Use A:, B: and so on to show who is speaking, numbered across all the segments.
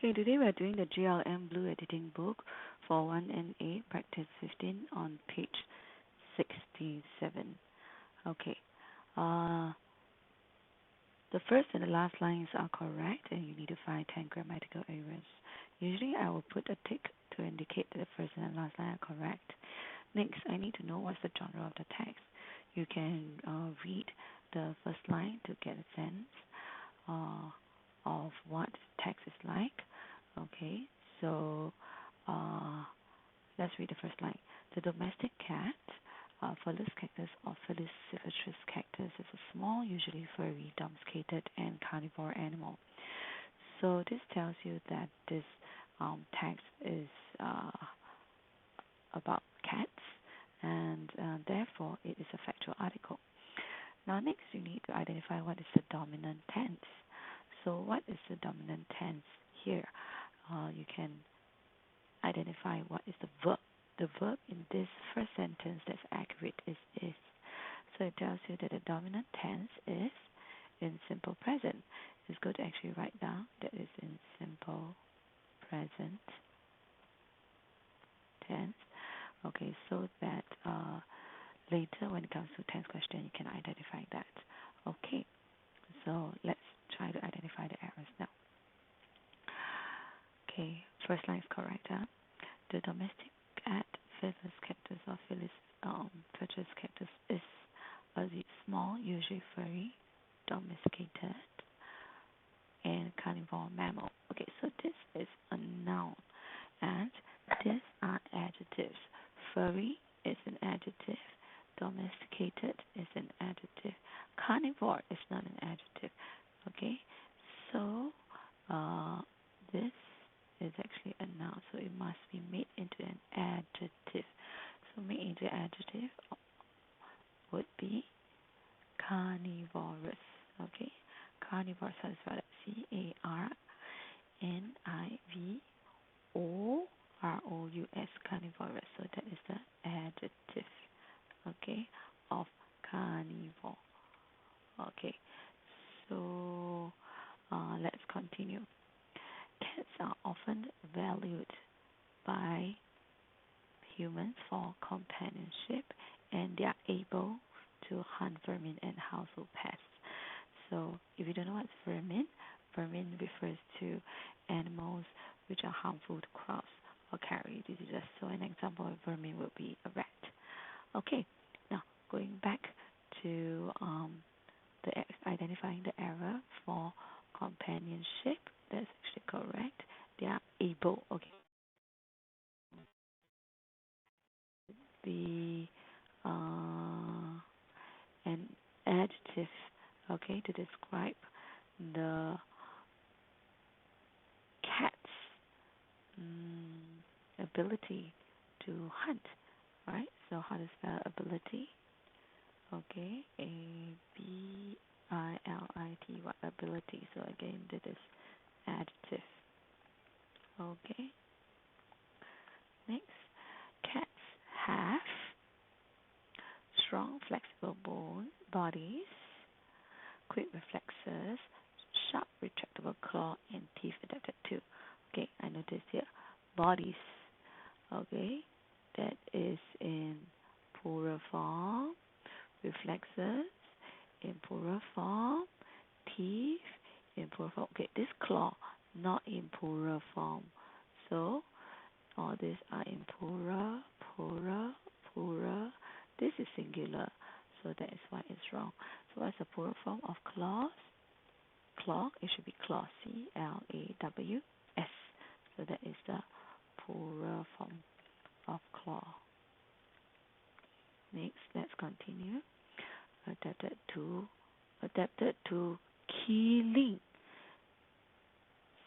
A: Okay, today we are doing the GLM Blue Editing book for 1 and 8, practice 15 on page 67. Okay, uh, the first and the last lines are correct, and you need to find 10 grammatical errors. Usually I will put a tick to indicate that the first and the last line are correct. Next, I need to know what's the genre of the text. You can read the first line to get a sense of what text is like. Okay, so let's read the first line. The domestic cat, Felis cactus or Felis silvestris cactus, is a small, usually furry, domesticated, and carnivore animal. So this tells you that this text is about cats, and therefore it is a factual article. Now next you need to identify what is the dominant tense. So what is the dominant tense here? You can identify what is the verb. The verb in this first sentence that's accurate is. So it tells you that the dominant tense is in simple present. It's good to actually write down that is in simple present tense. Okay, so that later when it comes to tense question, you can identify that. Okay, so let's try to identify the errors now. Okay, first line is correct. The domestic cat, Felis cactus or Felis silvestris cactus, is a small, usually furry, domesticated, and carnivore mammal. Okay, so this is a noun, and these are adjectives. Furry is an adjective. Domesticated is an adjective. Carnivore is not an adjective. Okay, so this is actually a noun, so it must be made into an adjective. So made into adjective would be carnivorous. Okay, carnivorous is spelled CARNIVOROUS, carnivorous. So that is the adjective, okay, of carnivore. Okay, so let's continue. Cats are often valued by humans for companionship, and they are able to hunt vermin and household pests. So if you don't know what's vermin, vermin refers to animals which are harmful to crops or carry diseases. So an example of vermin would be a rat. Okay, now going back to identifying the error for companionship. That's actually correct. They are able. Okay. The an adjective, okay, to describe the cat's ability to hunt, right? So how to spell ability? Okay, ABILITY, ability. So again, this is adjective. Okay. Next, cats have strong, flexible bodies, quick reflexes, sharp, retractable claw, and teeth adapted to. Okay, I noticed here bodies. Okay, that is in plural form. Reflexes in plural form. Teeth in plural form. Okay, this claw not in plural form. So all these are in plural, plural, plural. This is singular, so that is why it's wrong. So what's the plural form of claws? Claw, it should be claw, CLAWS. So that is the plural form of claw. Next, let's continue. Adapted to killing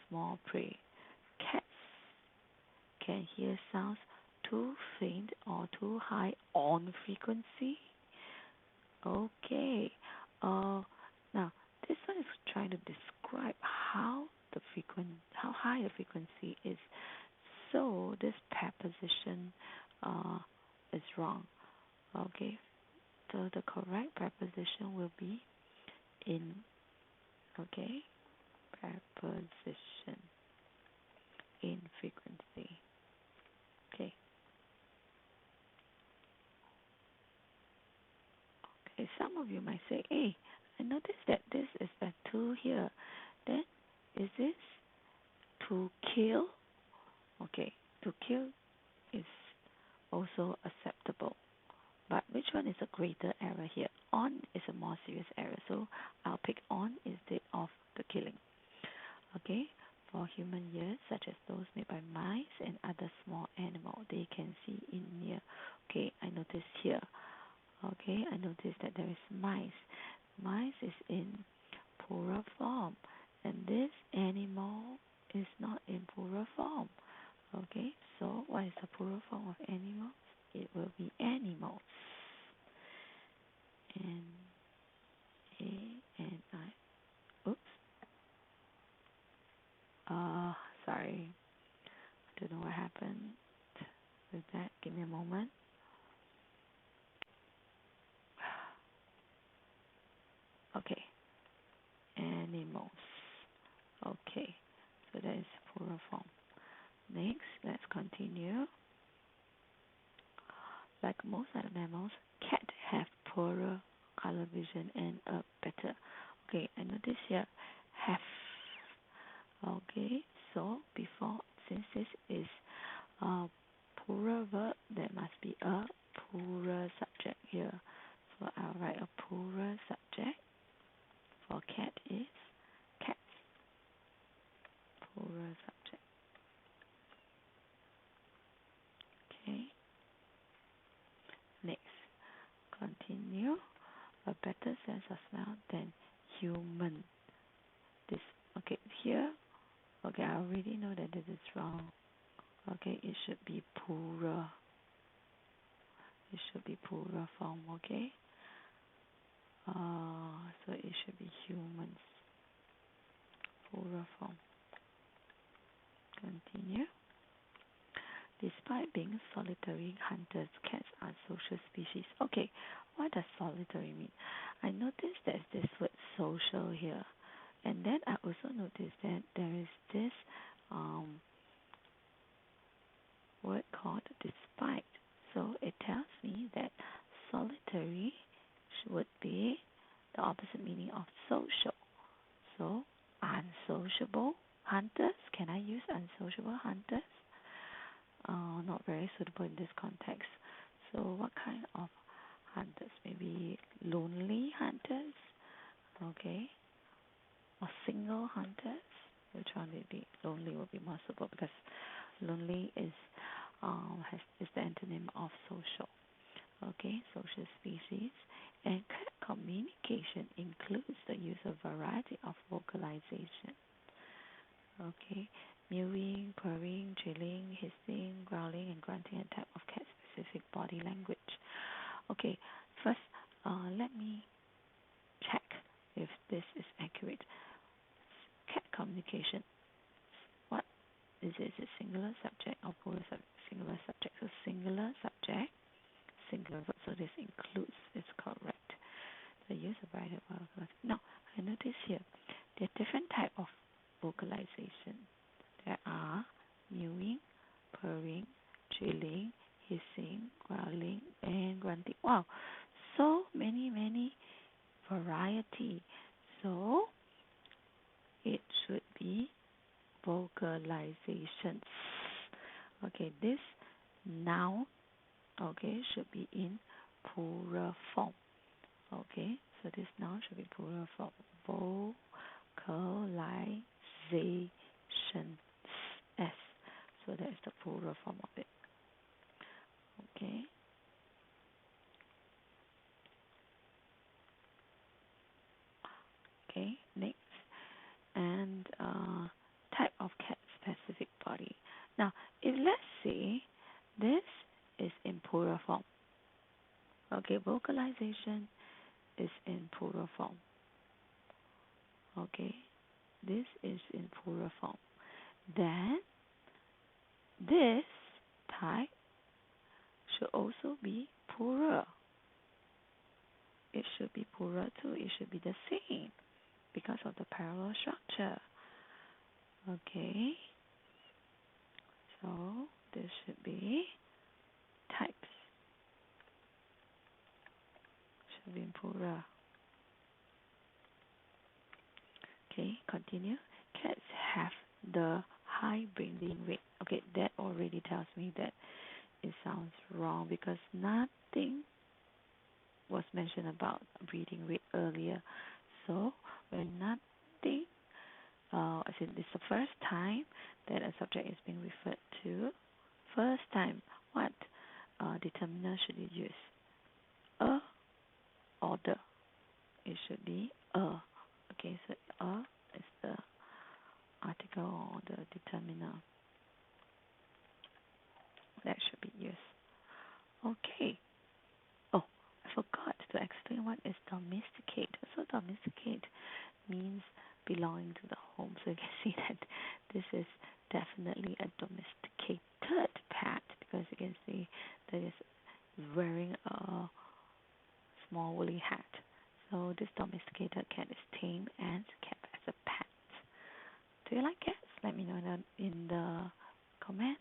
A: small prey. Cats can hear sounds too faint or too high on frequency. Okay. Now this one is trying to describe how high the frequency is. So this preposition is wrong. Okay. So the correct preposition will be in. Okay. Preposition. Okay, some of you might say, hey, I noticed that this is a to here. Then, is this to kill? Okay, to kill is also acceptable. But which one is a greater error here? On is a more serious error, so I'll pick on instead of the killing. Okay, for human ears, such as those made by mice and other small animals, they can see in near. Okay, I notice here. Okay, I notice that there is mice. Mice is in plural form, and this animal is not in plural form. Okay, so what is the plural form of animals? It will be animals. N A N I. Oops. Sorry. I don't know what happened with that. Give me a moment. Okay. Animals. Okay. So that is plural form. Next, let's continue. Like most other mammals, cats have poorer color vision and a better. Okay, I notice here have. Okay, so before, since this is a plural verb, there must be a plural subject here. So I'll write a plural subject for cat is cats. Plural subject. Okay. Next, continue. A better sense of smell than human. This okay here. Okay, I already know that this is wrong. Okay, it should be plural. It should be plural form. Okay. So it should be humans. Plural form. Continue. Despite being solitary hunters, cats are social species. Okay, what does solitary mean? I noticed there's this word social here. And then I also noticed that there is this word called despite. So it tells me that solitary would be the opposite meaning of social. So unsociable hunters. Can I use unsociable hunters? Not very suitable in this context. So what kind of hunters? Maybe lonely hunters? Okay. Or single hunters? Which one would be? Lonely would be more suitable because lonely is the antonym of social. Okay, social species. And communication includes the use of variety of vocalization. Okay, mewing, purring, chilling, hissing, growling, and grunting are type of cat-specific body language. Okay, first, let me check if this is accurate. Cat communication. What is it? Is it singular subject or plural subject? Singular subject. So singular subject, singular verb. So this includes. It's correct. The use of variety of vocalization. Now, I notice here there are different type of vocalization. There are mewing, purring, chilling, hissing, growling, and grunting. Wow, so many variety. So it should be vocalizations. Okay, this noun, okay, should be in plural form. Okay, so this noun should be plural form. Vocalization. S. So that is the plural form of it. Okay. Okay, next. And type of cat specific body. Now, if let's say this is in plural form. Okay, vocalization is in plural form. Okay, this is in plural form. Then this type should also be plural. It should be plural too. It should be the same because of the parallel structure. Okay, so this should be types. Should been poorer. Okay, continue. Cats have the high breeding rate. Okay, that already tells me that it sounds wrong because nothing was mentioned about breeding rate earlier. So when nothing, as in it's the first time that a subject is being referred to. First time, what determiner should you use? A or the? It should be a. Okay, so a is the article or the determiner that should be used. Okay. Oh, I forgot to explain what is domesticate. So domesticate means belonging to the home. So you can see that this is definitely a domesticated pet because you can see that it's wearing a small woolly hat. So this domesticated cat is tamed and kept as a pet. Do you like cats? Let me know in the comments.